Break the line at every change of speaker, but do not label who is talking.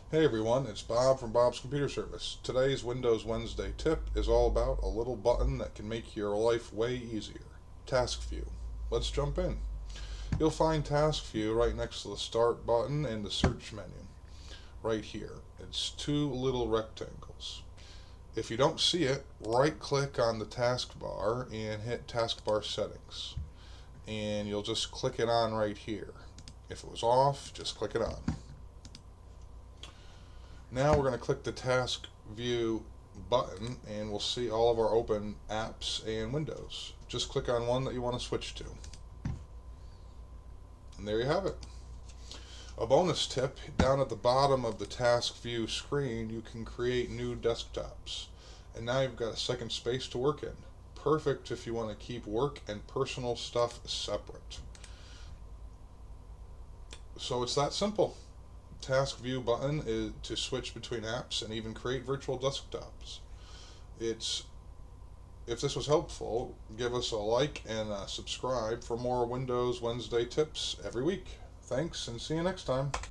Hey everyone, it's Bob from Bob's Computer Service. Today's Windows Wednesday tip is all about a little button that can make your life way easier. Task View. Let's jump in. You'll find Task View right next to the Start button and the Search menu. Right here. It's two little rectangles. If you don't see it, right click on the taskbar and hit Taskbar Settings. And you'll just click it on right here. If it was off, just click it on. Now we're going to click the Task View button and we'll see all of our open apps and windows. Just click on one that you want to switch to. And there you have it. A bonus tip, down at the bottom of the Task View screen, you can create new desktops. And now you've got a second space to work in. Perfect if you want to keep work and personal stuff separate. So it's that simple. Task View button is to switch between apps and even create virtual desktops. If this was helpful, give us a like and subscribe for more Windows Wednesday tips every week. Thanks and see you next time.